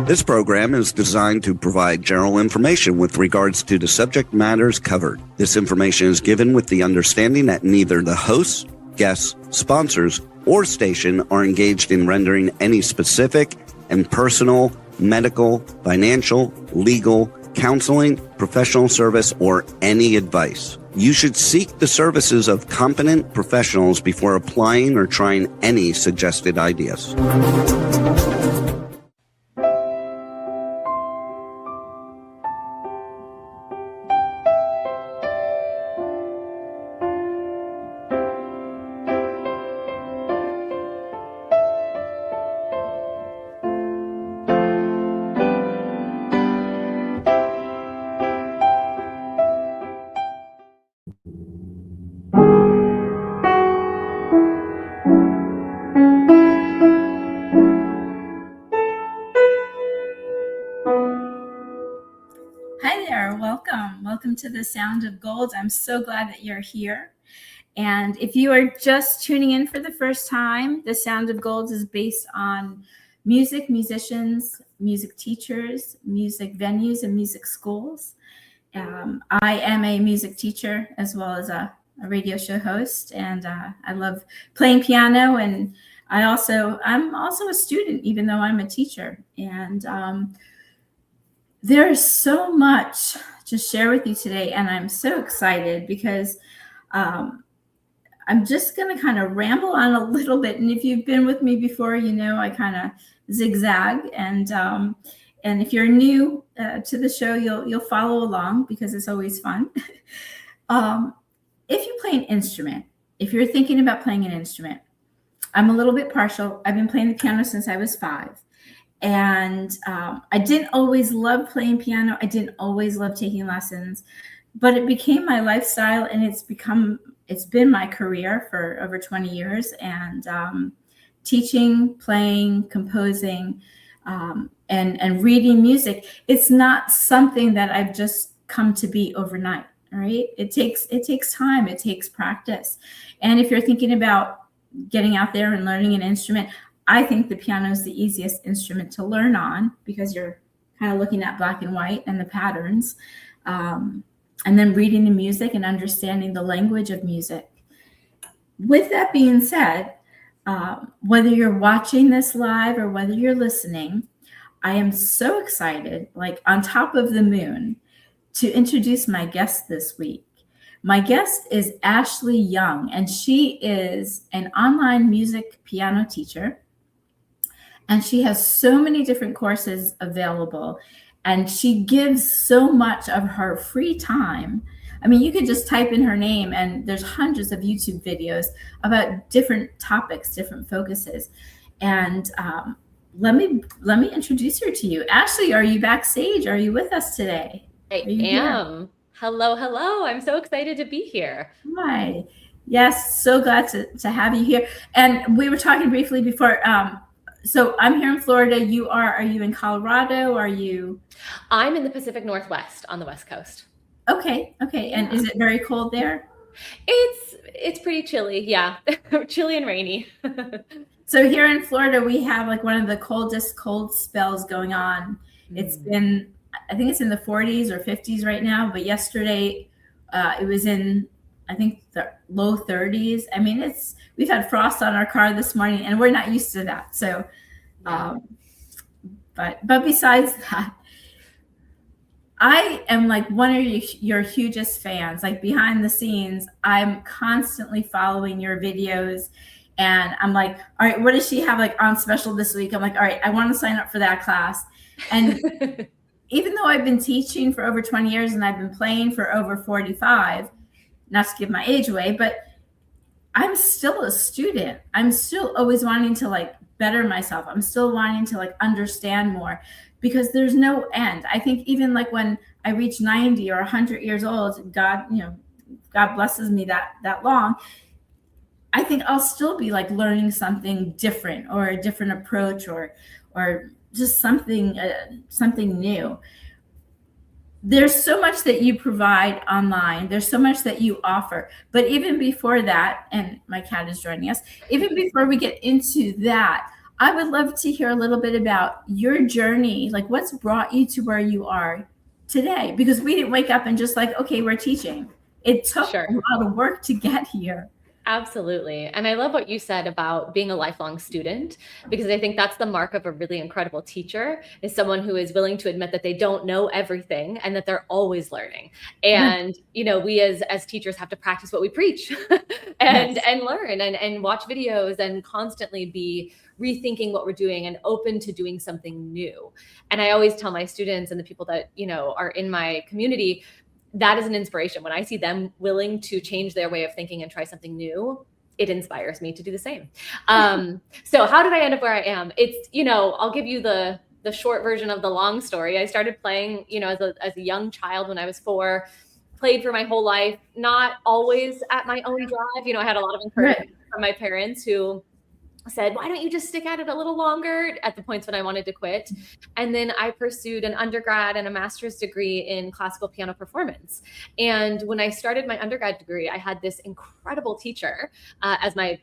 This program is designed to provide general information with regards to the subject matters covered. This information is given with the understanding that neither the hosts, guests, sponsors, or station are engaged in rendering any specific and personal, medical, financial, legal, counseling, professional service, or any advice. You should seek the services of competent professionals before applying or trying any suggested ideas. Welcome to the Sound of Gold. I'm so glad that you're here. And if you are just tuning in for the first time, the Sound of Gold is based on music, musicians, music teachers, music venues, and music schools. I am a music teacher as well as a radio show host, and I love playing piano. And I'm also a student, even though I'm a teacher. And there's so much to share with you today, and I'm so excited because I'm just going to kind of ramble on a little bit. And if you've been with me before, you know I kind of zigzag, and if you're new to the show, you'll follow along because it's always fun. If you play an instrument, if you're thinking about playing an instrument, I'm a little bit partial. I've been playing the piano since I was 5. And I didn't always love playing piano. I didn't always love taking lessons, but it became my lifestyle, and it's been my career for over 20 years. And teaching, playing, composing, and reading music, it's not something that I've just come to be overnight, right? It takes time, it takes practice. And if you're thinking about getting out there and learning an instrument, I think the piano is the easiest instrument to learn on because you're kind of looking at black and white and the patterns, and then reading the music and understanding the language of music. With that being said, whether you're watching this live or whether you're listening, I am so excited, like on top of the moon, to introduce my guest this week. My guest is Ashlee Young, and she is an online music piano teacher. And she has so many different courses available, and she gives so much of her free time. I mean, you could just type in her name and there's hundreds of YouTube videos about different topics, different focuses. And let me introduce her to you. Ashlee, are you backstage? Are you with us today? I am. Here? Hello. I'm so excited to be here. Hi. Yes, so glad to have you here. And we were talking briefly before. So I'm here in Florida. Are you in Colorado? I'm in the Pacific Northwest on the West Coast. Okay. Yeah. And is it very cold there? It's pretty chilly. Yeah. Chilly and rainy. So here in Florida, we have like one of the coldest cold spells going on. It's been, I think it's in the 40s or 50s right now, but yesterday it was in, I think, the low 30s. I mean, we've had frost on our car this morning, and we're not used to that. So, but besides that, I am like one of your hugest fans. Like behind the scenes, I'm constantly following your videos, and I'm like, all right, what does she have like on special this week? I'm like, all right, I want to sign up for that class. And even though I've been teaching for over 20 years and I've been playing for over 45, not to give my age away, but I'm still a student. I'm still always wanting to like better myself. I'm still wanting to like understand more because there's no end. I think even like when I reach 90 or 100 years old, God blesses me that long, I think I'll still be like learning something different or a different approach or just something new. There's so much that you provide online. There's so much that you offer. But even before that, and my cat is joining us, even before we get into that, I would love to hear a little bit about your journey, like what's brought you to where you are today, because we didn't wake up and just like, okay, we're teaching. It took Sure. a lot of work to get here. Absolutely. And I love what you said about being a lifelong student, because I think that's the mark of a really incredible teacher, is someone who is willing to admit that they don't know everything and that they're always learning. And, we as teachers have to practice what we preach and learn and watch videos and constantly be rethinking what we're doing and open to doing something new. And I always tell my students and the people that, are in my community, that is an inspiration. When I see them willing to change their way of thinking and try something new, it inspires me to do the same. So how did I end up where I am? It's, I'll give you the short version of the long story. I started playing, as a young child when I was 4, played for my whole life, not always at my own drive. I had a lot of encouragement from my parents who said, why don't you just stick at it a little longer, at the points when I wanted to quit. And then I pursued an undergrad and a master's degree in classical piano performance. And when I started my undergrad degree, I had this incredible teacher as my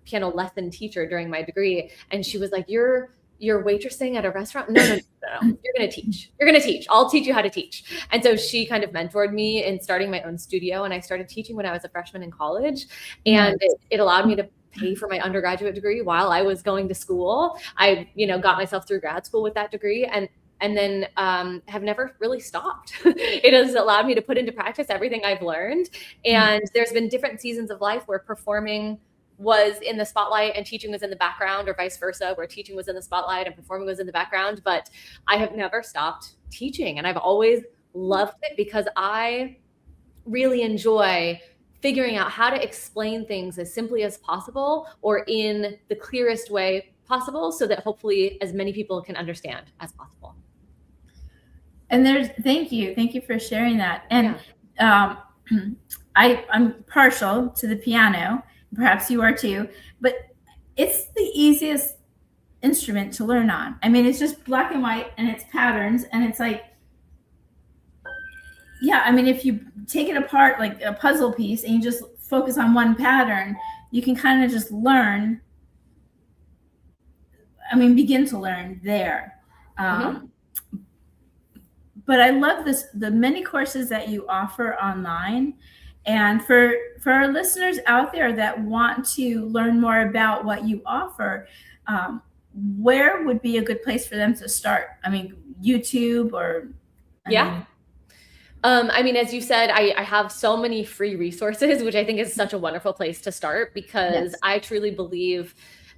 piano lesson teacher during my degree. And she was like, you're waitressing at a restaurant? No. You're going to teach. You're going to teach. I'll teach you how to teach. And so she kind of mentored me in starting my own studio. And I started teaching when I was a freshman in college. And it allowed me to pay for my undergraduate degree while I was going to school. I, got myself through grad school with that degree and then have never really stopped. It has allowed me to put into practice everything I've learned. And there's been different seasons of life where performing was in the spotlight and teaching was in the background, or vice versa, where teaching was in the spotlight and performing was in the background. But I have never stopped teaching, and I've always loved it because I really enjoy figuring out how to explain things as simply as possible or in the clearest way possible, so that hopefully as many people can understand as possible. And thank you for sharing that. And I'm partial to the piano, perhaps you are too, but it's the easiest instrument to learn on. I mean, it's just black and white and it's patterns, and it's like, if you take it apart like a puzzle piece and you just focus on one pattern, you can kind of just learn. Begin to learn there. But I love the many courses that you offer online. And for our listeners out there that want to learn more about what you offer, where would be a good place for them to start? YouTube or... as you said, I have so many free resources, which I think is such a wonderful place to start, because I truly believe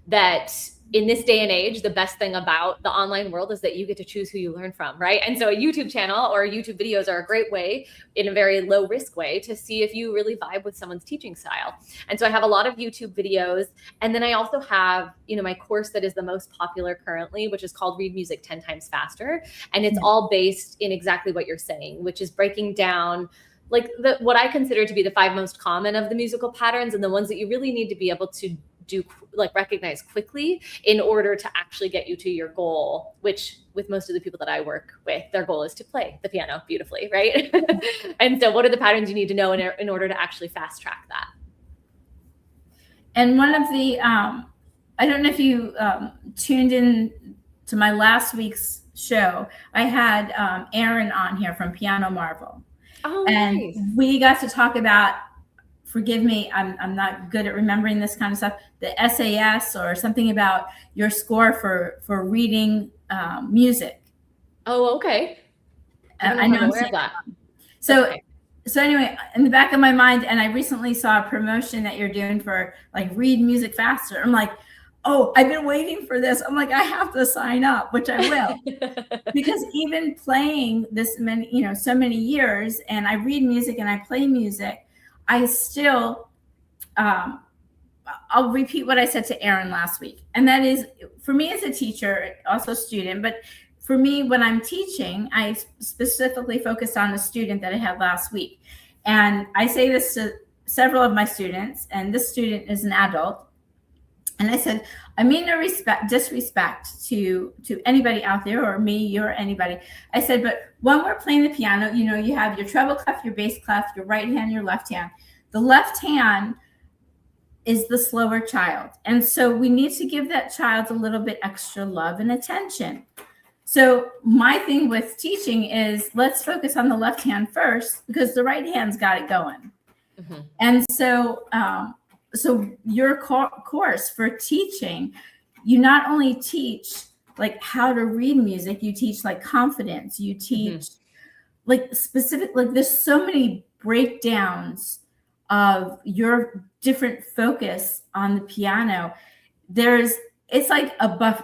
that in this day and age, the best thing about the online world is that you get to choose who you learn from, right? And so a YouTube channel or YouTube videos are a great way, in a very low risk way, to see if you really vibe with someone's teaching style. And so I have a lot of YouTube videos. And then I also have, my course that is the most popular currently, which is called Read Music 10 Times Faster. And it's all based in exactly what you're saying, which is breaking down like what I consider to be the 5 most common of the musical patterns, and the ones that you really need to be able to recognize quickly in order to actually get you to your goal, which with most of the people that I work with, their goal is to play the piano beautifully, right? And so what are the patterns you need to know in order to actually fast track that? And one of the, I don't know if you tuned in to my last week's show, I had Aaron on here from Piano Marvel. Oh, and nice. We got to talk about, forgive me, I'm not good at remembering this kind of stuff, the SAS or something about your score for reading music. Oh, okay. I know I'm aware of that. So, okay. So anyway, in the back of my mind, and I recently saw a promotion that you're doing for like read music faster. I'm like, oh, I've been waiting for this. I'm like, I have to sign up, which I will. Because even playing this many, so many years, and I read music and I play music, I still, I'll repeat what I said to Aaron last week. And that is, for me as a teacher, also student, but for me, when I'm teaching, I specifically focus on the student that I had last week. And I say this to several of my students, and this student is an adult. And I said, I mean no disrespect to anybody out there, or me or anybody. I said, but when we're playing the piano, you have your treble clef, your bass clef, your right hand, your left hand. The left hand is the slower child. And so we need to give that child a little bit extra love and attention. So my thing with teaching is let's focus on the left hand first because the right hand's got it going. Mm-hmm. And so, so your course for teaching, you not only teach like how to read music, you teach like confidence, you teach like specific, like there's so many breakdowns of your different focus on the piano. It's like a buff,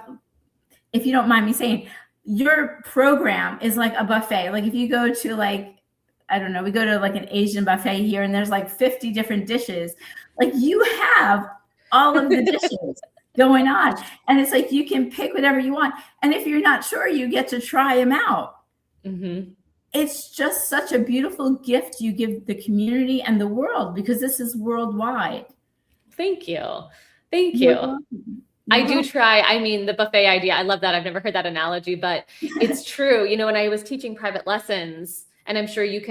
if you don't mind me saying, your program is like a buffet. Like if you go to like, I don't know, we go to like an Asian buffet here and there's like 50 different dishes. Like you have all of the dishes going on. And it's like you can pick whatever you want. And if you're not sure, you get to try them out. Mm-hmm. It's just such a beautiful gift you give the community and the world because this is worldwide. Thank you. Thank you. I do try. I mean, the buffet idea, I love that. I've never heard that analogy, but it's true. You know, when I was teaching private lessons, and I'm sure you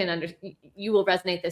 will resonate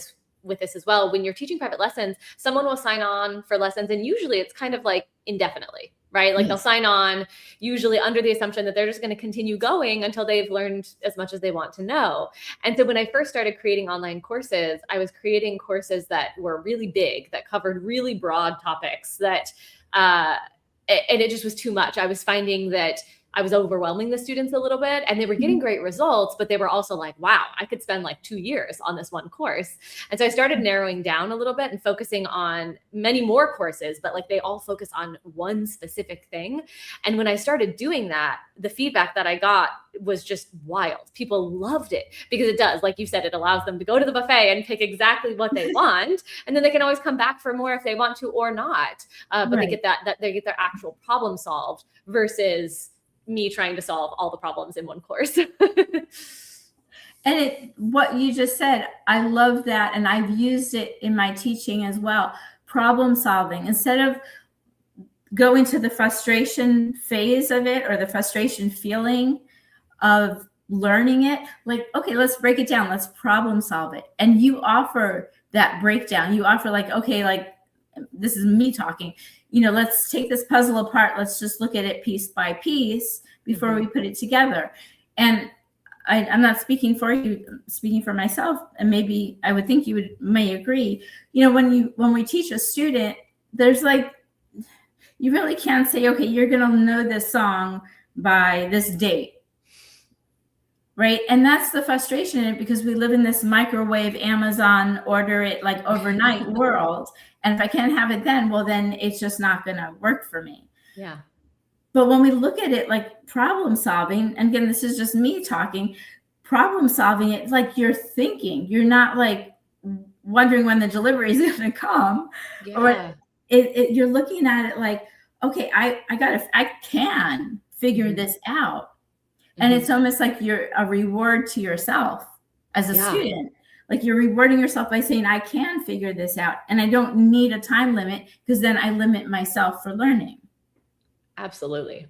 with this as well. When you're teaching private lessons, someone will sign on for lessons, and usually it's kind of like indefinitely, right? Like they'll sign on usually under the assumption that they're just going to continue going until they've learned as much as they want to know. And so when I first started creating online courses, I was creating courses that were really big, that covered really broad topics that, and it just was too much. I was finding that I was overwhelming the students a little bit, and they were getting great results, but they were also like, wow, I could spend like 2 years on this one course. And so I started narrowing down a little bit and focusing on many more courses, but like they all focus on one specific thing. And when I started doing that, the feedback that I got was just wild. People loved it because it does, like you said, it allows them to go to the buffet and pick exactly what they want. And then they can always come back for more if they want to or not. But they get they get their actual problem solved versus me trying to solve all the problems in one course. And what you just said, I love that. And I've used it in my teaching as well. Problem solving, instead of going to the frustration phase of it or the frustration feeling of learning it, like, okay, let's break it down. Let's problem solve it. And you offer that breakdown. You offer like, okay, like this is me talking, you know, let's take this puzzle apart. Let's just look at it piece by piece before we put it together. And I'm not speaking for you, I'm speaking for myself. And maybe I would think you may agree, you know, when we teach a student, there's like, you really can't say, okay, you're going to know this song by this date. Right. And that's the frustration in it because we live in this microwave, Amazon, order it like overnight world. And if I can't have it then, well, then it's just not going to work for me. Yeah. But when we look at it like problem solving, and again, this is just me talking, problem solving, it's like you're thinking, you're not like wondering when the delivery is going to come. Yeah. Or you're looking at it like, okay, I can figure this out. And it's almost like you're a reward to yourself as a student. Like you're rewarding yourself by saying, I can figure this out. And I don't need a time limit because then I limit myself for learning. Absolutely.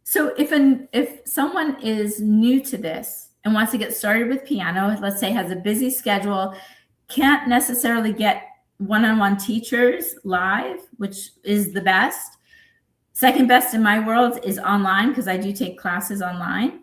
So if someone is new to this and wants to get started with piano, let's say has a busy schedule, can't necessarily get one-on-one teachers live, which is the best. Second best in my world is online because I do take classes online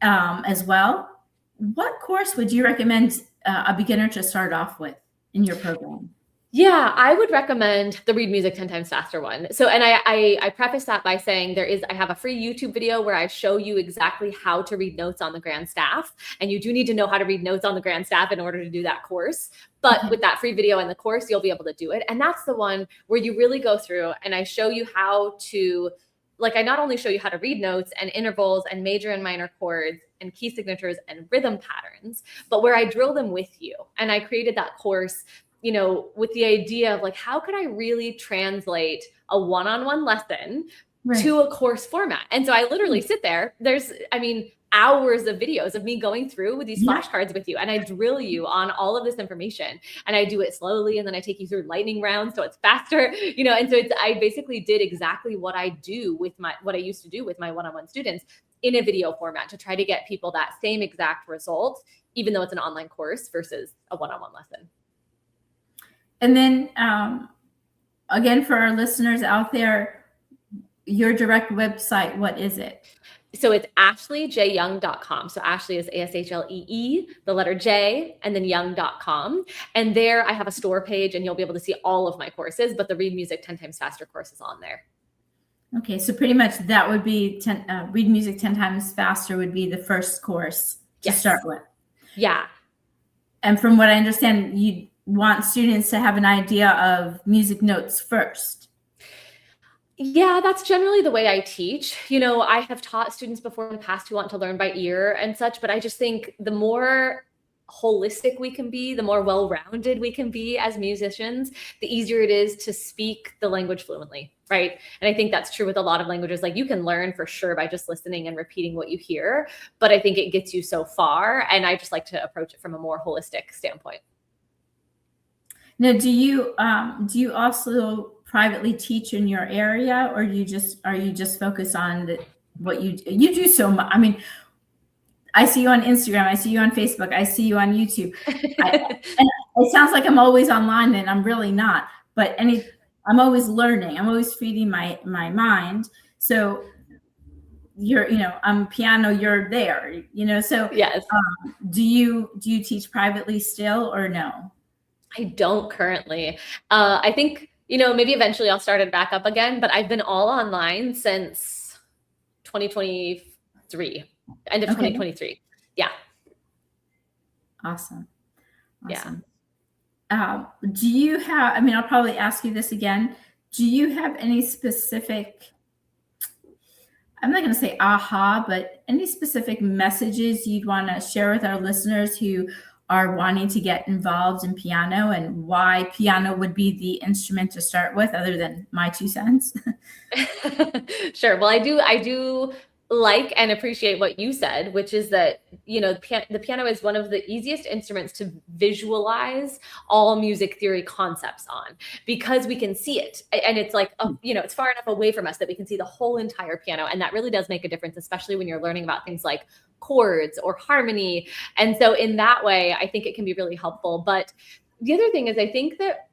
as well. What course would you recommend a beginner to start off with in your program? Yeah, I would recommend the Read Music 10 Times Faster one. So, and I preface that by saying I have a free YouTube video where I show you exactly how to read notes on the grand staff. And you do need to know how to read notes on the grand staff in order to do that course. But with that free video and the course, you'll be able to do it. And that's the one where you really go through and I show you how to, like, I not only show you how to read notes and intervals and major and minor chords and key signatures and rhythm patterns, but where I drill them with you. And I created that course, you know, with the idea of like, how could I really translate a one-on-one lesson to a course format? And so I literally sit there, hours of videos of me going through with these flashcards with you. And I drill you on all of this information and I do it slowly. And then I take you through lightning rounds. So it's faster, you know? And so I basically did exactly what I do with what I used to do with my one-on-one students in a video format to try to get people that same exact result, even though it's an online course versus a one-on-one lesson. And then again, for our listeners out there, your direct website, what is it? So it's ashleeyoung.com. So Ashlee is ASHLEE, the letter J, and then young.com. And there I have a store page, and you'll be able to see all of my courses, but the Read Music 10 Times Faster course is on there. Okay, so pretty much that would be Read Music 10 Times Faster would be the first course to start with. Yeah. And from what I understand, you want students to have an idea of music notes first. Yeah, that's generally the way I teach. I have taught students before in the past who want to learn by ear and such, but I just think the more holistic we can be, the more well-rounded we can be as musicians, the easier it is to speak the language fluently, right? And I think that's true with a lot of languages. Like, you can learn for sure by just listening and repeating what you hear, but I think it gets you so far. And I just like to approach it from a more holistic standpoint. Now, do you also privately teach in your area, or are you just focused on what you do so much? I mean, I see you on Instagram, I see you on Facebook, I see you on YouTube. And it sounds like I'm always online, and I'm really not. But I'm always learning. I'm always feeding my mind. So I'm piano, you're there. So yes. Do you teach privately still, or no? I don't currently. I think, maybe eventually I'll start it back up again, but I've been all online since 2023, end of 2023. Yeah. Awesome. Yeah. Do you have, I'll probably ask you this again. Do you have any specific, I'm not going to say aha, but any specific messages you'd want to share with our listeners who are wanting to get involved in piano, and why piano would be the instrument to start with, other than my 2 cents? Sure. Well, I do like and appreciate what you said, which is that, the piano is one of the easiest instruments to visualize all music theory concepts on, because we can see it. And it's like, it's far enough away from us that we can see the whole entire piano. And that really does make a difference, especially when you're learning about things like chords or harmony. And so in that way, I think it can be really helpful. But the other thing is, I think that,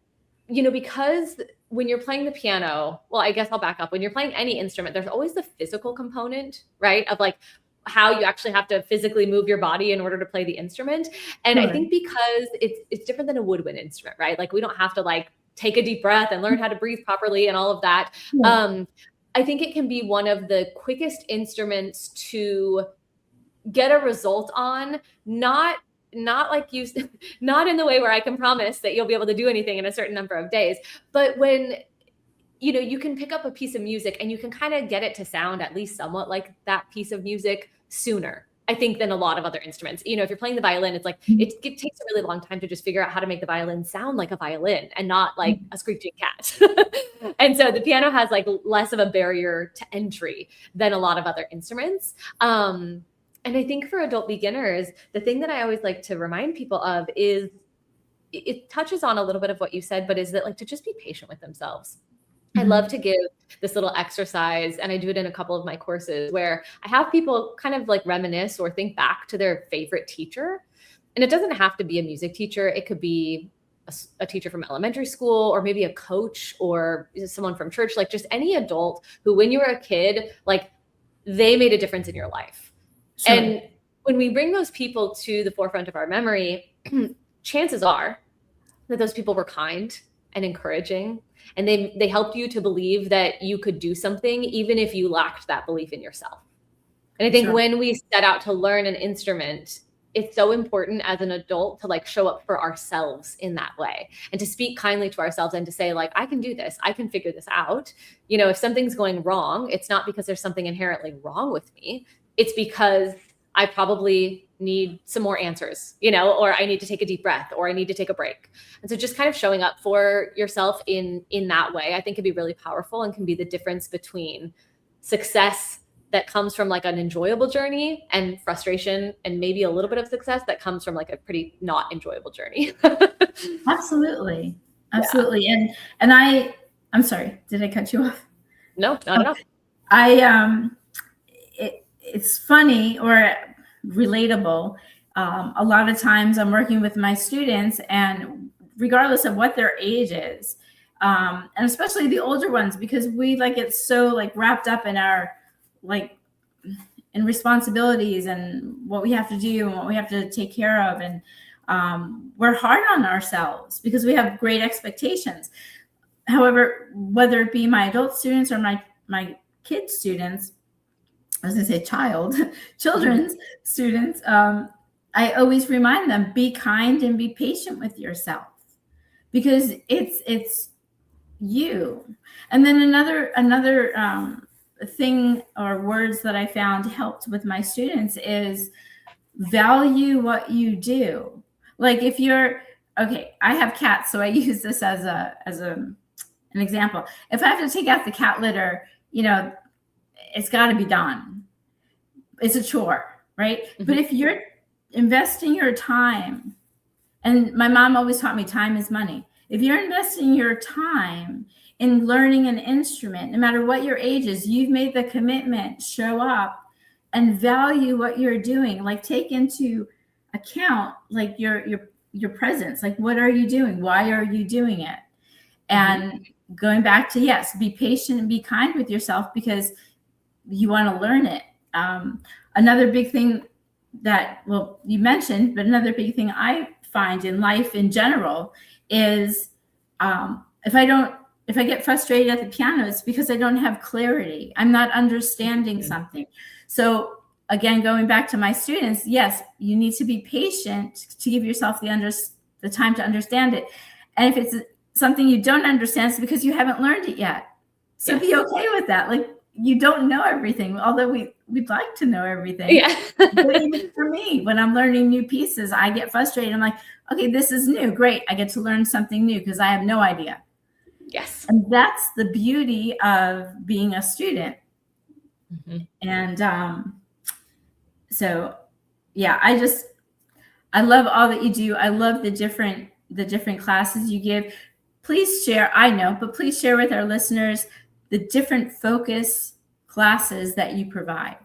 because when you're playing the piano, well, I guess I'll back up. When you're playing any instrument, there's always the physical component, right? Of like how you actually have to physically move your body in order to play the instrument. And I think because it's different than a woodwind instrument, right? Like, we don't have to like take a deep breath and learn how to breathe properly and all of that. I think it can be one of the quickest instruments to get a result on, not like you, not in the way where I can promise that you'll be able to do anything in a certain number of days, but when, you can pick up a piece of music and you can kind of get it to sound at least somewhat like that piece of music sooner, I think, than a lot of other instruments. If you're playing the violin, it's like, it takes a really long time to just figure out how to make the violin sound like a violin and not like a screeching cat. And so the piano has like less of a barrier to entry than a lot of other instruments. And I think for adult beginners, the thing that I always like to remind people of is, it touches on a little bit of what you said, but is that, like, to just be patient with themselves. I love to give this little exercise, and I do it in a couple of my courses, where I have people kind of like reminisce or think back to their favorite teacher. And it doesn't have to be a music teacher. It could be a teacher from elementary school, or maybe a coach, or someone from church, like just any adult who, when you were a kid, like, they made a difference in your life. Sure. And when we bring those people to the forefront of our memory, chances are that those people were kind and encouraging, and they helped you to believe that you could do something, even if you lacked that belief in yourself. And I think when we set out to learn an instrument, it's so important as an adult to like show up for ourselves in that way, and to speak kindly to ourselves, and to say, like, I can do this. I can figure this out. If something's going wrong, it's not because there's something inherently wrong with me. It's because I probably need some more answers, or I need to take a deep breath, or I need to take a break. And so just kind of showing up for yourself in that way, I think can be really powerful, and can be the difference between success that comes from like an enjoyable journey, and frustration and maybe a little bit of success that comes from like a pretty not enjoyable journey. Absolutely. Yeah. And I'm sorry, did I cut you off? No, not at all. It's funny or relatable. A lot of times I'm working with my students, and regardless of what their age is, And especially the older ones, because we like get so like wrapped up in our like in responsibilities and what we have to do and what we have to take care of. And we're hard on ourselves because we have great expectations. However, whether it be my adult students or my kid students, I was going to say children's students, I always remind them, be kind and be patient with yourself, because it's you. And then another thing or words that I found helped with my students is value what you do. Like if you're, okay, I have cats, so I use this as an example. If I have to take out the cat litter, it's got to be done. It's a chore, right? Mm-hmm. But if you're investing your time, and my mom always taught me time is money. If you're investing your time in learning an instrument, no matter what your age is, you've made the commitment, show up and value what you're doing. Like take into account like your presence. Like what are you doing? Why are you doing it? And going back to, yes, be patient and be kind with yourself because you want to learn it. Another big thing that, well, you mentioned, but another big thing I find in life in general is if I get frustrated at the piano, it's because I don't have clarity. I'm not understanding something. So again, going back to my students, yes, you need to be patient to give yourself the time to understand it. And if it's something you don't understand, it's because you haven't learned it yet. So be okay with that. Like you don't know everything, although we'd like to know everything. Yeah. But even for me, when I'm learning new pieces, I get frustrated. I'm like, okay, this is new. Great. I get to learn something new because I have no idea. Yes. And that's the beauty of being a student. And so, yeah, I love all that you do. I love the different classes you give. Please share, I know, but please share with our listeners the different focus classes that you provide.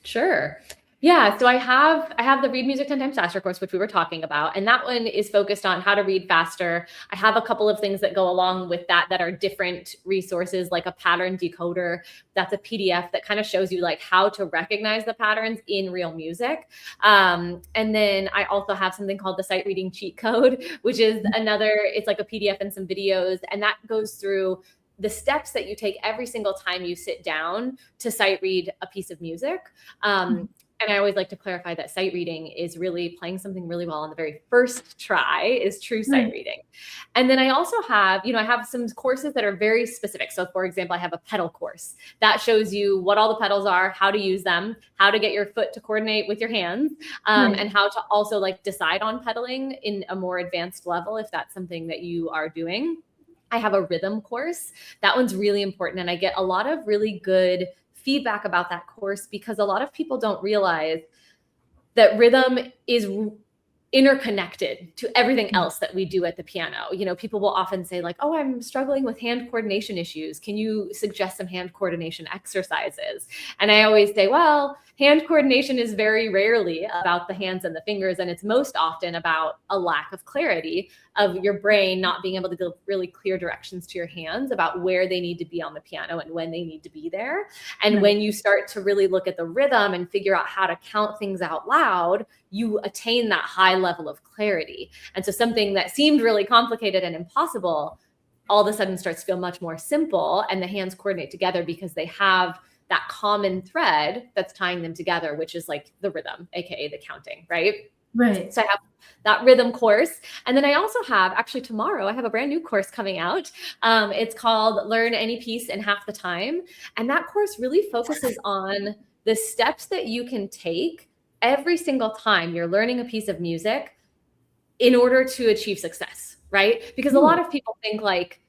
Sure. Yeah. So I have the Read Music 10 Times Faster course, which we were talking about. And that one is focused on how to read faster. I have a couple of things that go along with that are different resources, like a pattern decoder. That's a PDF that kind of shows you like how to recognize the patterns in real music. And then I also have something called the Sight Reading Cheat Code, which is it's like a PDF and some videos. And that goes through the steps that you take every single time you sit down to sight read a piece of music. And I always like to clarify that sight reading is really playing something really well on the very first try is true sight reading. And then I also have, I have some courses that are very specific. So for example, I have a pedal course that shows you what all the pedals are, how to use them, how to get your foot to coordinate with your hands, and how to also like decide on pedaling in a more advanced level if that's something that you are doing. I have a rhythm course. That one's really important. And I get a lot of really good feedback about that course because a lot of people don't realize that rhythm is interconnected to everything else that we do at the piano. People will often say like, oh, I'm struggling with hand coordination issues. Can you suggest some hand coordination exercises? And I always say, well, hand coordination is very rarely about the hands and the fingers. And it's most often about a lack of clarity of your brain not being able to give really clear directions to your hands about where they need to be on the piano and when they need to be there. And when you start to really look at the rhythm and figure out how to count things out loud, you attain that high level of clarity. And so something that seemed really complicated and impossible all of a sudden starts to feel much more simple, and the hands coordinate together because they have that common thread that's tying them together, which is like the rhythm, aka the counting, right? Right. So I have that rhythm course. And then I also have, actually tomorrow, I have a brand new course coming out. It's called Learn Any Piece in Half the Time. And that course really focuses on the steps that you can take every single time you're learning a piece of music in order to achieve success, right? Because a lot of people think like,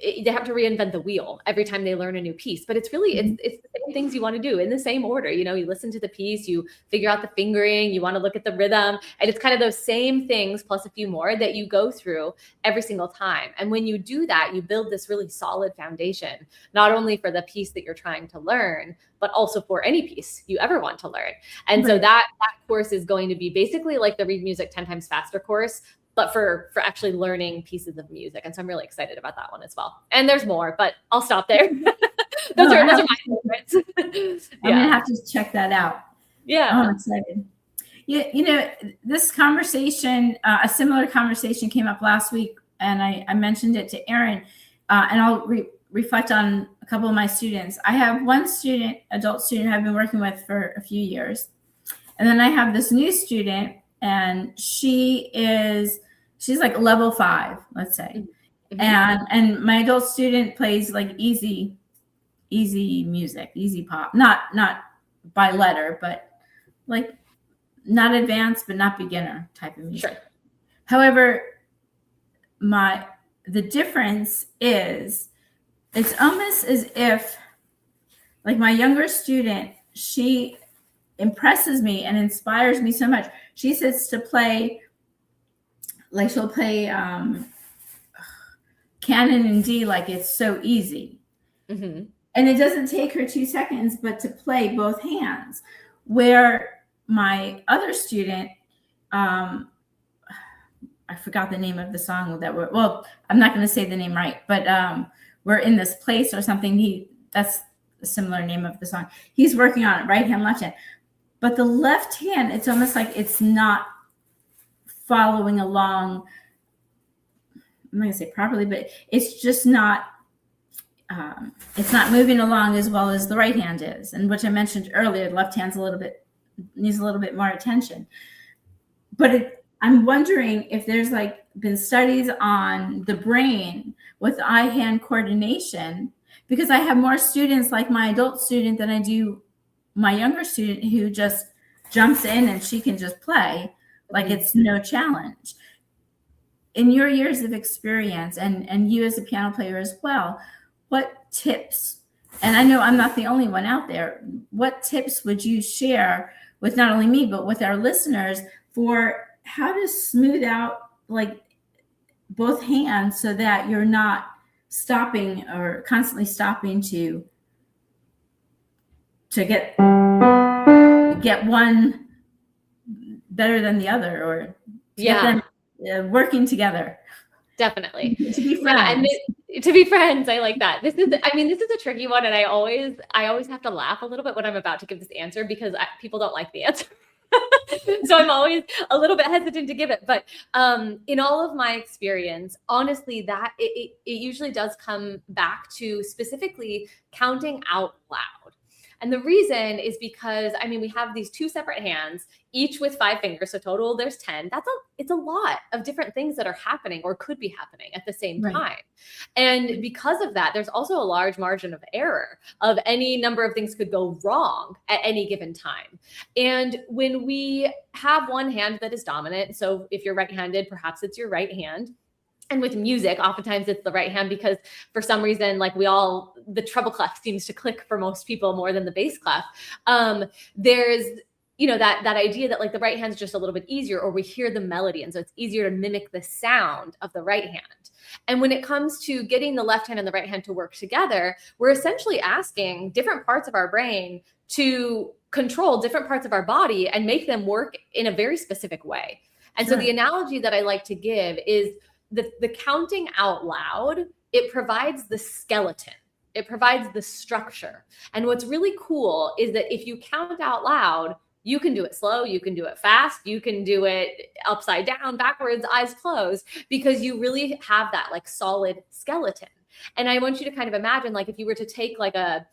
they have to reinvent the wheel every time they learn a new piece, but it's really, it's the same things you want to do in the same order. You listen to the piece, you figure out the fingering, you want to look at the rhythm, and it's kind of those same things plus a few more that you go through every single time. And when you do that, you build this really solid foundation, not only for the piece that you're trying to learn, but also for any piece you ever want to learn. And so that course is going to be basically like the Read Music 10 Times Faster course, but for actually learning pieces of music. And so I'm really excited about that one as well. And there's more, but I'll stop there. those are my favorites. I'm going to have to check that out. Yeah. Oh, I'm excited. Yeah, you know, this conversation, a similar conversation came up last week, and I mentioned it to Erin, and I'll reflect on a couple of my students. I have one student, adult student, I've been working with for a few years. And then I have this new student, and she's like level 5, let's say. Mm-hmm. And my adult student plays like easy music, easy pop, not by letter, but like not advanced, but not beginner type of music. Sure. However, the difference is it's almost as if like my younger student, she impresses me and inspires me so much. She sits to play, like she'll play canon in D like it's so easy. Mm-hmm. And it doesn't take her 2 seconds, but to play both hands. Where my other student, I forgot the name of the song I'm not going to say the name right, but we're in this place or something. That's a similar name of the song. He's working on it, right hand, left hand. But the left hand, it's almost like it's not following along. I'm not going to say properly, but it's just not, it's not moving along as well as the right hand is. And which I mentioned earlier, the left hand's needs a little bit more attention. But I'm wondering if there's like been studies on the brain with eye-hand coordination, because I have more students like my adult student than I do my younger student who just jumps in and she can just play like it's no challenge. In your years of experience and you as a piano player as well, what tips, and I know I'm not the only one out there, what tips would you share with not only me, but with our listeners for how to smooth out like both hands so that you're not stopping or constantly stopping to get one better than the other, or get them working together. Definitely. To be friends. Yeah, to be friends. I like that. This is a tricky one. And I always have to laugh a little bit when I'm about to give this answer because people don't like the answer. So I'm always a little bit hesitant to give it. But in all of my experience, honestly, that it usually does come back to specifically counting out loud. And the reason is because, we have these 2 separate hands, each with 5 fingers. So total, there's 10. It's a lot of different things that are happening or could be happening at the same time. And because of that, there's also a large margin of error of any number of things could go wrong at any given time. And when we have one hand that is dominant, so if you're right-handed, perhaps it's your right hand. And with music, oftentimes it's the right hand because for some reason, like the treble clef seems to click for most people more than the bass clef. There's, that idea that like the right hand's just a little bit easier, or we hear the melody. And so it's easier to mimic the sound of the right hand. And when it comes to getting the left hand and the right hand to work together, we're essentially asking different parts of our brain to control different parts of our body and make them work in a very specific way. And so the analogy that I like to give is the counting out loud, it provides the skeleton. It provides the structure. And what's really cool is that if you count out loud, you can do it slow, you can do it fast, you can do it upside down, backwards, eyes closed, because you really have that like solid skeleton. And I want you to kind of imagine like if you were to take like a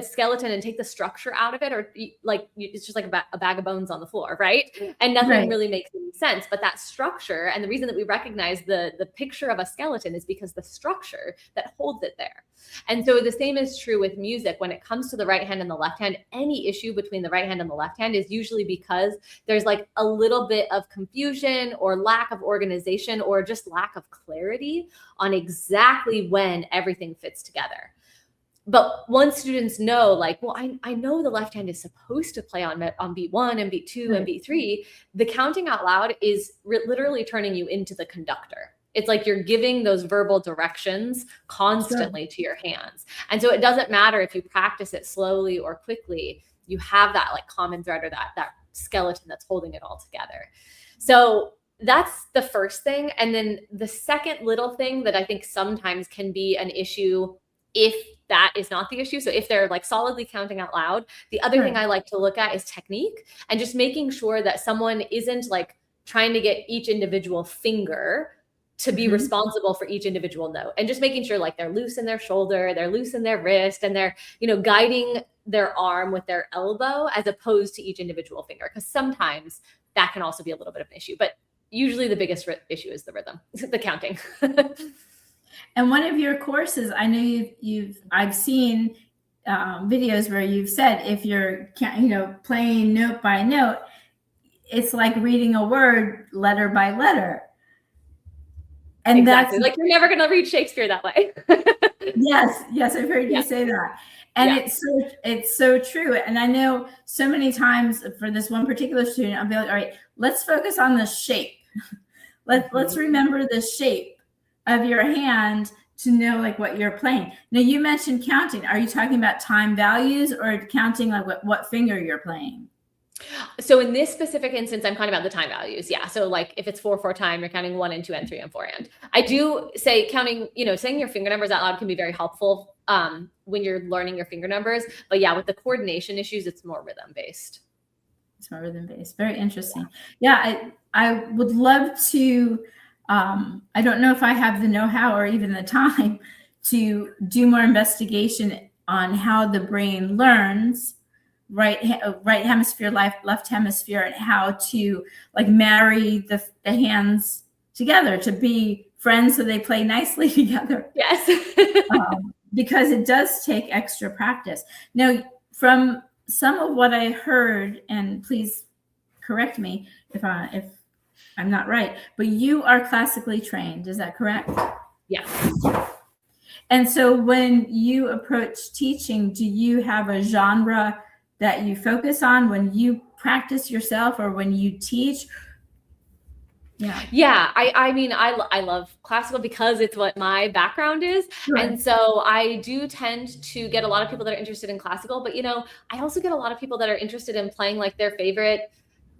skeleton and take the structure out of it, or like it's just like a bag of bones on the floor, right? And nothing really makes any sense. But that structure, and the reason that we recognize the picture of a skeleton is because the structure that holds it there. And so the same is true with music. When it comes to the right hand and the left hand, any issue between the right hand and the left hand is usually because there's like a little bit of confusion or lack of organization or just lack of clarity on exactly when everything fits together. But once students know, like, well, I know the left hand is supposed to play on beat 1 and beat 2 and beat 3, the counting out loud is literally turning you into the conductor. It's like you're giving those verbal directions constantly to your hands. And so it doesn't matter if you practice it slowly or quickly, you have that like common thread or that skeleton that's holding it all together. So that's the first thing. And then the second little thing that I think sometimes can be an issue if that is not the issue. So if they're like solidly counting out loud, the other thing I like to look at is technique, and just making sure that someone isn't like trying to get each individual finger to be responsible for each individual note, and just making sure like they're loose in their shoulder, they're loose in their wrist, and they're, you know, guiding their arm with their elbow as opposed to each individual finger. Because sometimes that can also be a little bit of an issue, but usually the biggest issue is the rhythm, the counting. And one of your courses, I know I've seen videos where you've said if you're, you know, playing note by note, it's like reading a word letter by letter. And exactly. that's like, you're never going to read Shakespeare that way. yes, I've heard you say that. And it's so true. And I know so many times for this one particular student, I'll be like, all right, let's focus on the shape. Let's remember the shape of your hand to know like what you're playing. Now you mentioned counting. Are you talking about time values or counting like what finger you're playing? So in this specific instance, I'm talking about the time values. Yeah. So like if it's 4/4 time, you're counting 1 and 2 and 3 and 4 and. I do say counting, you know, saying your finger numbers out loud can be very helpful when you're learning your finger numbers. But yeah, with the coordination issues, it's more rhythm based. It's more rhythm based. Very interesting. Yeah, I would love to. I don't know if I have the know-how or even the time to do more investigation on how the brain learns, right hemisphere, left hemisphere, and how to like marry the hands together to be friends so they play nicely together. Yes. Because it does take extra practice. Now, from some of what I heard, and please correct me if I'm not right, but you are classically trained. Is that correct? Yes. And so when you approach teaching, do you have a genre that you focus on when you practice yourself or when you teach? Yeah. I mean, I love classical because it's what my background is. Sure. And so I do tend to get a lot of people that are interested in classical, but, you know, I also get a lot of people that are interested in playing like their favorite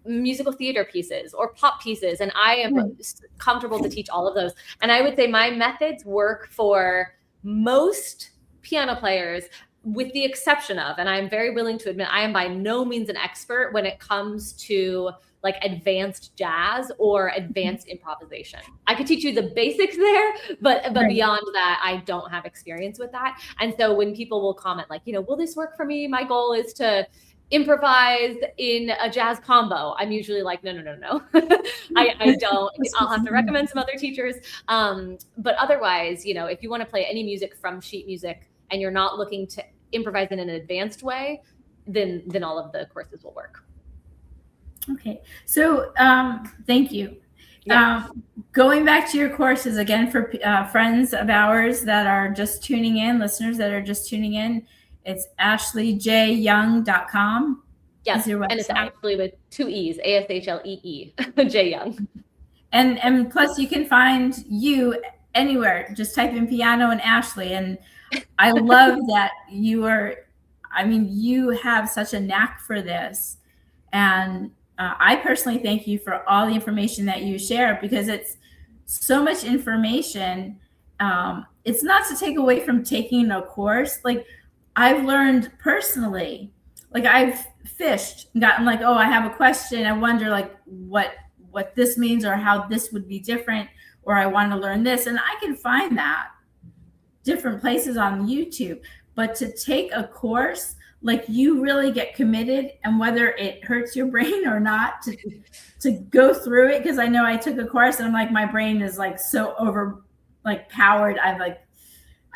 musical theater pieces or pop pieces. And I am comfortable to teach all of those. And I would say my methods work for most piano players, with the exception of, and I'm very willing to admit, I am by no means an expert when it comes to like advanced jazz or advanced improvisation. I could teach you the basics there, but beyond that, I don't have experience with that. And so when people will comment like, you know, will this work for me? My goal is to improvise in a jazz combo. I'm usually like, no. I don't. I'll have to recommend some other teachers. But otherwise, you know, if you want to play any music from sheet music and you're not looking to improvise in an advanced way, then all of the courses will work. Okay. So thank you. Yeah. Going back to your courses again for friends of ours that are just tuning in, listeners that are just tuning in, it's ashleeyoung.com. Yes, and it's Ashlee with 2 E's, ASHLEE, J Young. And plus you can find you anywhere. Just type in piano and Ashlee. And I love that you have such a knack for this. And I personally thank you for all the information that you share, because it's so much information. It's not to take away from taking a course. Like I've learned personally, like I've fished and gotten like, oh, I have a question. I wonder like what this means or how this would be different, or I want to learn this. And I can find that different places on YouTube. But to take a course, like you really get committed, and whether it hurts your brain or not to go through it. Because I know I took a course and I'm like, my brain is like so powered. I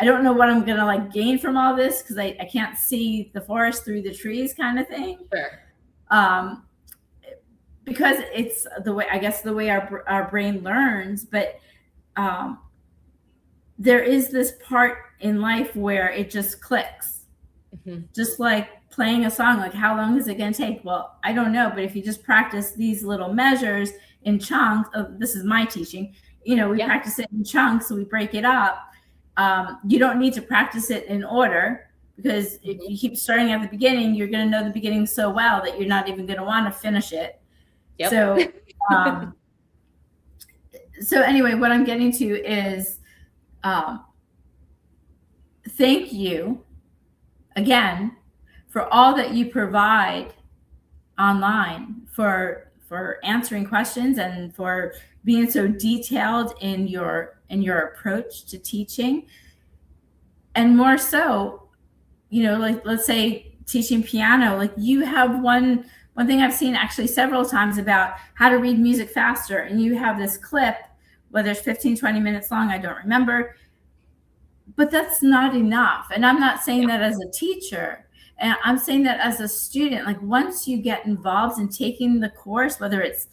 don't know what I'm gonna like gain from all this, because I can't see the forest through the trees kind of thing. Sure. Because it's the way our brain learns. But there is this part in life where it just clicks. Mm-hmm. Just like playing a song, like how long is it going to take? Well, I don't know, but if you just practice these little measures in chunks, this is my teaching, you know, we practice it in chunks, so we break it up. You don't need to practice it in order, because if you keep starting at the beginning, you're going to know the beginning so well that you're not even going to want to finish it. Yep. So So anyway, what I'm getting to is, thank you again for all that you provide online, for answering questions and for being so detailed in your approach to teaching. And more so, like, let's say teaching piano, like you have one thing I've seen actually several times about how to read music faster, and you have this clip, whether it's 15-20 minutes long, I don't remember, but that's not enough. And I'm not saying that as a teacher, and I'm saying that as a student. Like, once you get involved in taking the course, whether it's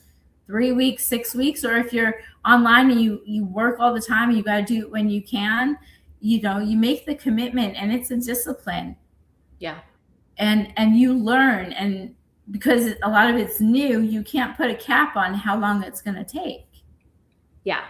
3 weeks, 6 weeks, or if you're online and you work all the time and you got to do it when you can, you make the commitment, and it's a discipline. Yeah. And you learn, and because a lot of it's new, you can't put a cap on how long it's going to take. Yeah.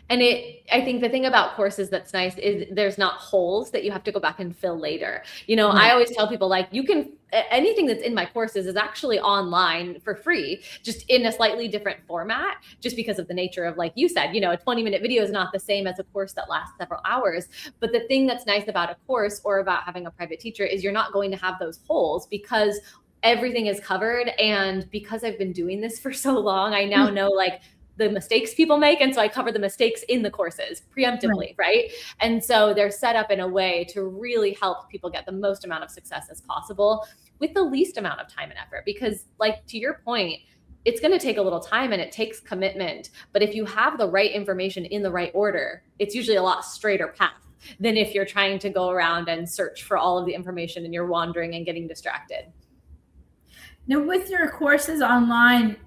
And I think the thing about courses that's nice is there's not holes that you have to go back and fill later. Right. I always tell people, like, anything that's in my courses is actually online for free, just in a slightly different format, just because of the nature of, like you said, a 20-minute video is not the same as a course that lasts several hours. But the thing that's nice about a course or about having a private teacher is you're not going to have those holes, because everything is covered. And because I've been doing this for so long, I now know, like, the mistakes people make. And so I cover the mistakes in the courses preemptively, right? And so they're set up in a way to really help people get the most amount of success as possible with the least amount of time and effort. Because, like, to your point, it's going to take a little time and it takes commitment. But if you have the right information in the right order, it's usually a lot straighter path than if you're trying to go around and search for all of the information and you're wandering and getting distracted. Now, with your courses online,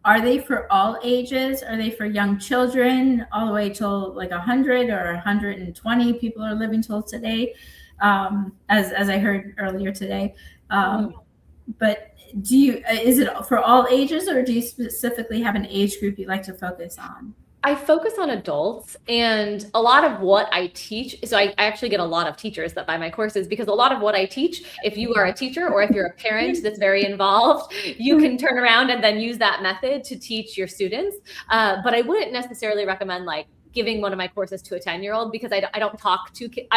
are they for all ages? Are they for young children all the way till like 100 or 120 people are living till today, as I heard earlier today? But is it for all ages, or do you specifically have an age group you like to focus on? I focus on adults, and a lot of what I teach, so I actually get a lot of teachers that buy my courses, because a lot of what I teach, if you are a teacher or if you're a parent that's very involved, you can turn around and then use that method to teach your students. But I wouldn't necessarily recommend, like, giving one of my courses to a 10-year-old, because I don't talk to kids.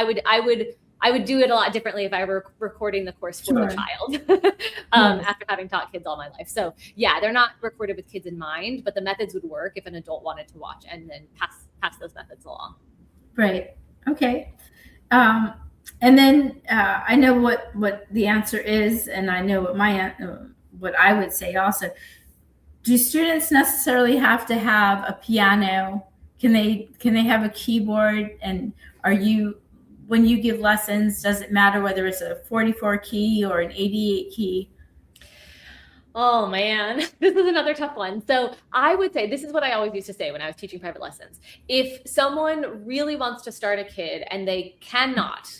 I would do it a lot differently if I were recording the course for a child after having taught kids all my life. So yeah, they're not recorded with kids in mind, but the methods would work if an adult wanted to watch and then pass those methods along. Right. Okay. And then I know what the answer is, and I know what I would say also. Do students necessarily have to have a piano? Can they have a keyboard? And when you give lessons, does it matter whether it's a 44 key or an 88 key? Oh man, this is another tough one. So I would say, this is what I always used to say when I was teaching private lessons. If someone really wants to start a kid and they cannot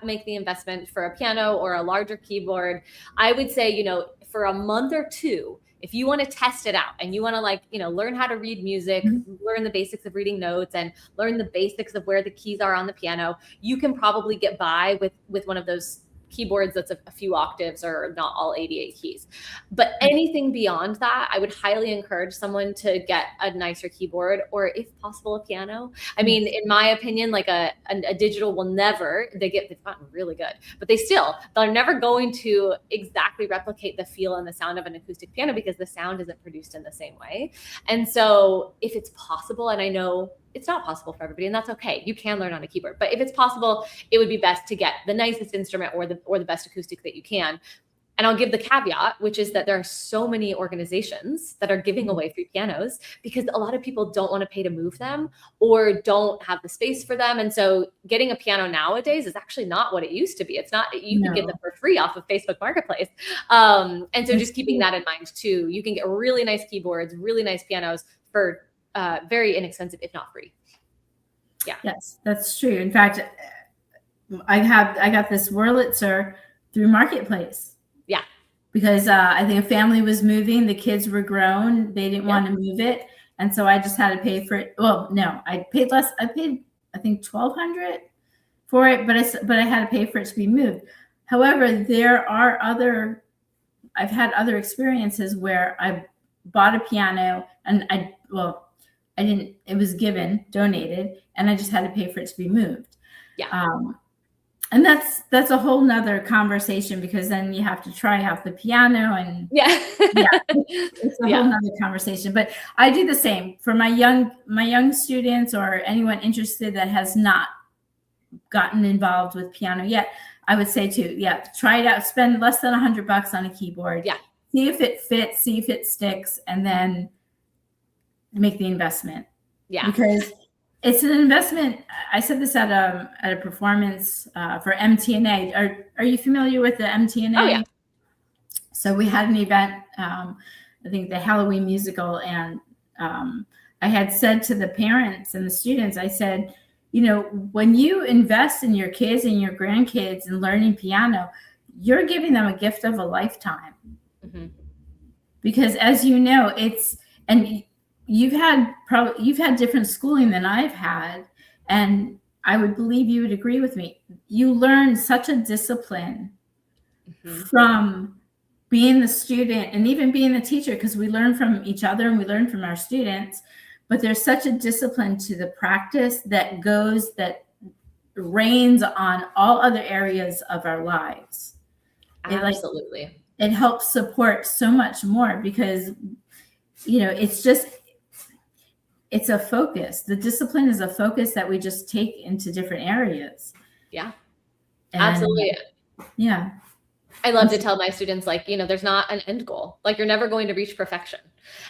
make the investment for a piano or a larger keyboard, I would say, for a month or two, if you want to test it out and you want to, learn how to read music, learn the basics of reading notes and learn the basics of where the keys are on the piano, you can probably get by with one of those keyboards that's a few octaves or not all 88 keys. But anything beyond that, I would highly encourage someone to get a nicer keyboard, or if possible, a piano. I mean, in my opinion, like a digital will never, they've gotten really good, but they're never going to exactly replicate the feel and the sound of an acoustic piano, because the sound isn't produced in the same way. And so if it's possible, and I know it's not possible for everybody, and that's okay. You can learn on a keyboard, but if it's possible, it would be best to get the nicest instrument or the best acoustic that you can. And I'll give the caveat, which is that there are so many organizations that are giving away free pianos, because a lot of people don't want to pay to move them or don't have the space for them. And so getting a piano nowadays is actually not what it used to be. It's not, you can get them for free off of Facebook Marketplace. And so just keeping that in mind too, you can get really nice keyboards, really nice pianos for very inexpensive, if not free. Yeah. Yes, that's true. In fact, I got this Wurlitzer through Marketplace. Yeah. Because I think a family was moving, the kids were grown, they didn't want to move it, and so I just had to pay for it. Well, no, I paid less. I paid, I think, $1,200 for it, but I had to pay for it to be moved. However, I've had other experiences where I bought a piano and I it was donated, and I just had to pay for it to be moved. Yeah. And that's a whole nother conversation, because then you have to try out the piano, and Yeah. it's a whole nother conversation. But I do the same for my young students, or anyone interested that has not gotten involved with piano yet. I would say try it out. Spend less than $100 on a keyboard. Yeah. See if it fits, see if it sticks, and then make the investment. Yeah. Because it's an investment. I said this at a performance for MTNA. Are you familiar with the MTNA? Oh, yeah. So we had an event, I think the Halloween musical, and I had said to the parents and the students, I said, when you invest in your kids and your grandkids in learning piano, you're giving them a gift of a lifetime. Mm-hmm. Because as you know, and you've had different schooling than I've had, and I would believe you would agree with me. You learn such a discipline from being the student and even being the teacher, because we learn from each other and we learn from our students. But there's such a discipline to the practice that reigns on all other areas of our lives. Absolutely. It helps support so much more, because, it's a focus. The discipline is a focus that we just take into different areas. Yeah, and, absolutely. Yeah. I love to tell my students, there's not an end goal. You're never going to reach perfection.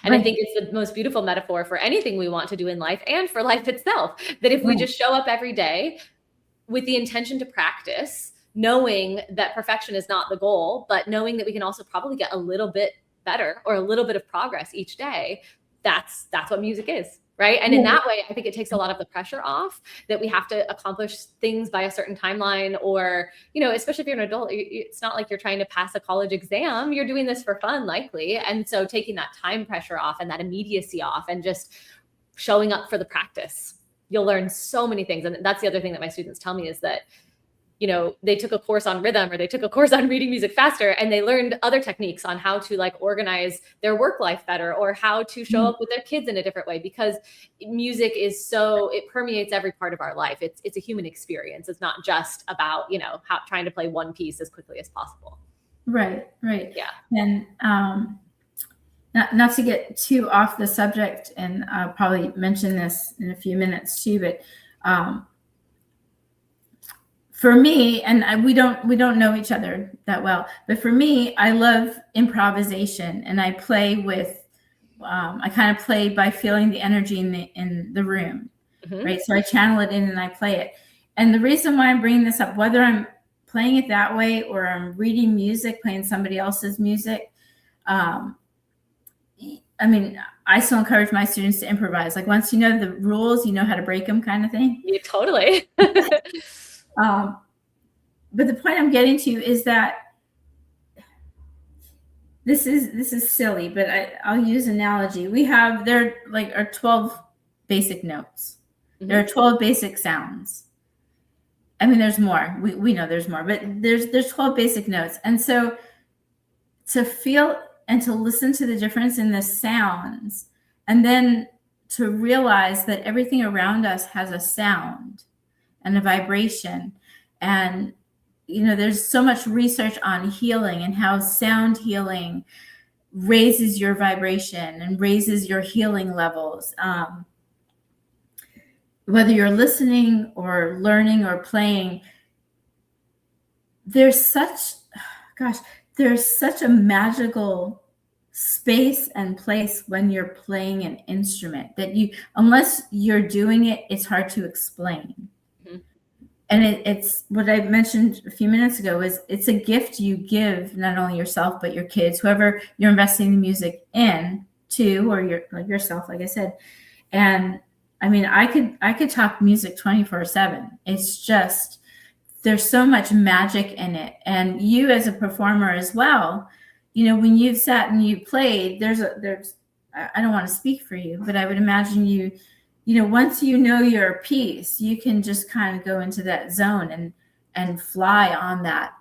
And I think it's the most beautiful metaphor for anything we want to do in life, and for life itself, that if we just show up every day with the intention to practice, knowing that perfection is not the goal, but knowing that we can also probably get a little bit better or a little bit of progress each day, that's what music is. Right. And in that way, I think it takes a lot of the pressure off that we have to accomplish things by a certain timeline, or, especially if you're an adult, it's not like you're trying to pass a college exam. You're doing this for fun, likely. And so taking that time pressure off and that immediacy off, and just showing up for the practice, you'll learn so many things. And that's the other thing that my students tell me, is that they took a course on rhythm, or they took a course on reading music faster, and they learned other techniques on how to organize their work life better, or how to show up with their kids in a different way, because music is it permeates every part of our life. It's a human experience. It's not just about, trying to play one piece as quickly as possible. Right. Yeah. And not to get too off the subject, and I'll probably mention this in a few minutes too, but for me, and we don't know each other that well, but for me, I love improvisation, and I play with, I kind of play by feeling the energy in the room, right? So I channel it in and I play it. And the reason why I'm bringing this up, whether I'm playing it that way or I'm reading music, playing somebody else's music, I still encourage my students to improvise. Once you know the rules, you know how to break them, kind of thing. Yeah, totally. But the point I'm getting to is that this is silly, but I'll use analogy. There are 12 basic notes. There are 12 basic sounds. There's more. We know there's more, but there's 12 basic notes. And so to feel and to listen to the difference in the sounds, and then to realize that everything around us has a sound and a vibration. And, there's so much research on healing and how sound healing raises your vibration and raises your healing levels. Whether you're listening or learning or playing, there's such a magical space and place when you're playing an instrument that unless you're doing it, it's hard to explain. And it's what I mentioned a few minutes ago, is it's a gift you give not only yourself, but your kids, whoever you're investing the music in to, or yourself, like I said. And I could talk music 24/7. It's just, there's so much magic in it. And you as a performer as well, when you've sat and you played, I don't want to speak for you, but I would imagine once your piece, you can just kind of go into that zone and fly on that.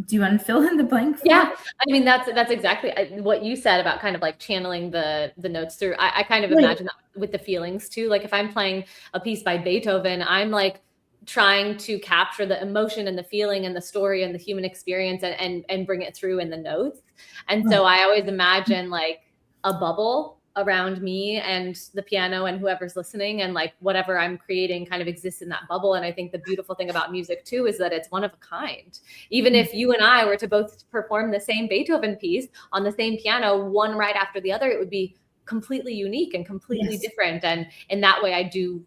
Do you want to fill in the blank? Yeah, I mean, that's exactly what you said about kind of like channeling the notes through. I kind of imagine that with the feelings too. Like if I'm playing a piece by Beethoven, I'm like trying to capture the emotion and the feeling and the story and the human experience and bring it through in the notes. And so I always imagine like a bubble around me and the piano and whoever's listening, and like whatever I'm creating kind of exists in that bubble. And I think the beautiful thing about music too is that it's one of a kind. Even if you and I were to both perform the same Beethoven piece on the same piano, one right after the other, it would be completely unique and completely different. And in that way, I do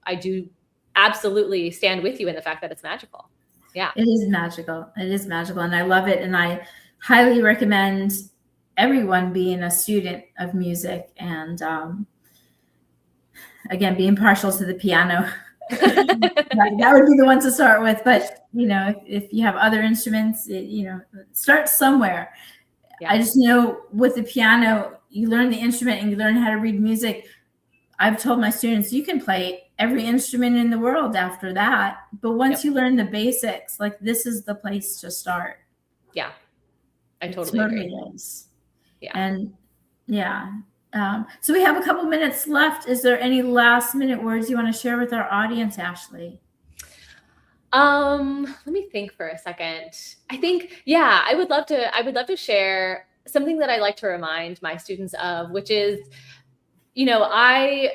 absolutely stand with you in the fact that it's magical. Yeah, it is magical. It is magical, and I love it. And I highly recommend everyone being a student of music, and again, being partial to the piano. That would be the one to start with. But if you have other instruments, start somewhere. I just know with the piano, you learn the instrument and you learn how to read music. I've told my students, you can play every instrument in the world after that, but once you learn the basics, like this is the place to start. Yeah, I totally agree. Is. Yeah. And so we have a couple minutes left. Is there any last minute words you want to share with our audience, Ashlee? Let me think for a second. I think, I would love to share something that I like to remind my students of, which is, I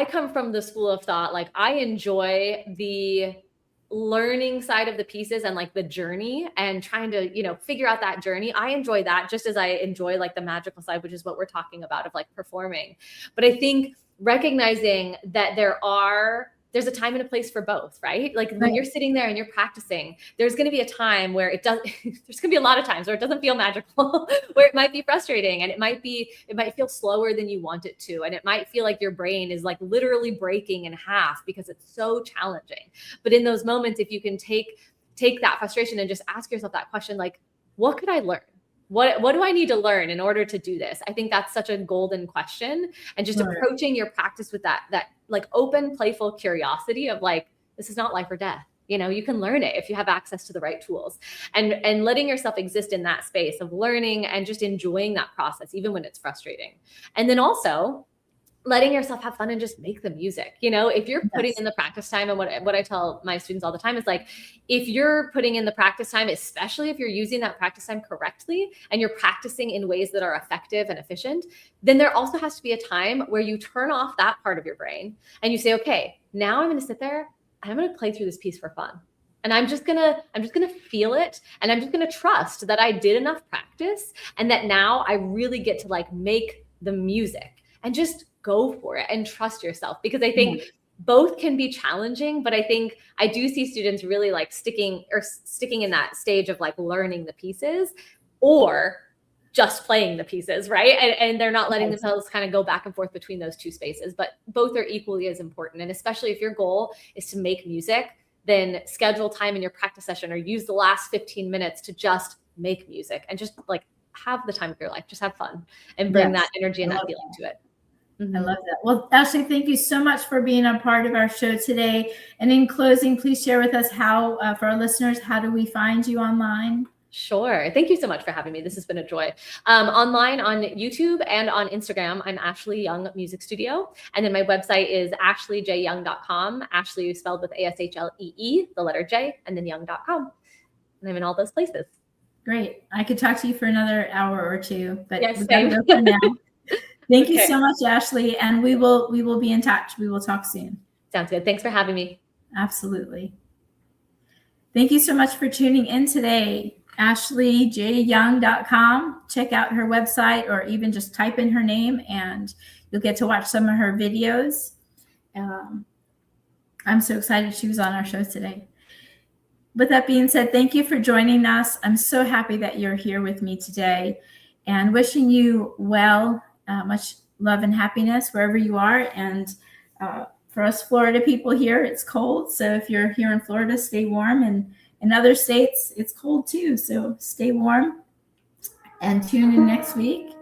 come from the school of thought, like I enjoy the learning side of the pieces and like the journey and trying to, figure out that journey. I enjoy that just as I enjoy like the magical side, which is what we're talking about of like performing. But I think recognizing that there's a time and a place for both, right? Like when you're sitting there and you're practicing, there's going to be a time where there's going to be a lot of times where it doesn't feel magical, where it might be frustrating, and it might feel slower than you want it to. And it might feel like your brain is like literally breaking in half because it's so challenging. But in those moments, if you can take that frustration and just ask yourself that question, like, what could I learn? What do I need to learn in order to do this? I think that's such a golden question. And just approaching your practice with that like open, playful curiosity of like, this is not life or death. You can learn it if you have access to the right tools, and letting yourself exist in that space of learning and just enjoying that process, even when it's frustrating. And then also letting yourself have fun and just make the music. If you're putting in the practice time, and what I tell my students all the time is like, if you're putting in the practice time, especially if you're using that practice time correctly and you're practicing in ways that are effective and efficient, then there also has to be a time where you turn off that part of your brain and you say, okay, now I'm going to sit there. I'm going to play through this piece for fun. And I'm just going to feel it. And I'm just going to trust that I did enough practice and that now I really get to like make the music, and just go for it and trust yourself. Because I think both can be challenging, but I think I do see students really like sticking in that stage of like learning the pieces or just playing the pieces, right? And they're not letting themselves kind of go back and forth between those two spaces, but both are equally as important. And especially if your goal is to make music, then schedule time in your practice session or use the last 15 minutes to just make music and just like have the time of your life, just have fun and bring that energy and that feeling to it. I love that. Well, Ashlee, thank you so much for being a part of our show today. And in closing, please share with us how, for our listeners, how do we find you online? Sure. Thank you so much for having me. This has been a joy. Online on YouTube and on Instagram, I'm Ashlee Young Music Studio. And then my website is ashleejyoung.com. Ashlee spelled with ASHLEE, the letter J, and then young.com. And I'm in all those places. Great. I could talk to you for another hour or two, but yes, we gotta go for now. Thank you so much, Ashlee. And we will be in touch. We will talk soon. Sounds good. Thanks for having me. Absolutely. Thank you so much for tuning in today. AshleeJyoung.com. Check out her website, or even just type in her name and you'll get to watch some of her videos. I'm so excited she was on our show today. With that being said, thank you for joining us. I'm so happy that you're here with me today, and wishing you well, much love and happiness wherever you are. And for us Florida people here, it's cold. So if you're here in Florida, stay warm. And in other states, it's cold too. So stay warm and tune in next week.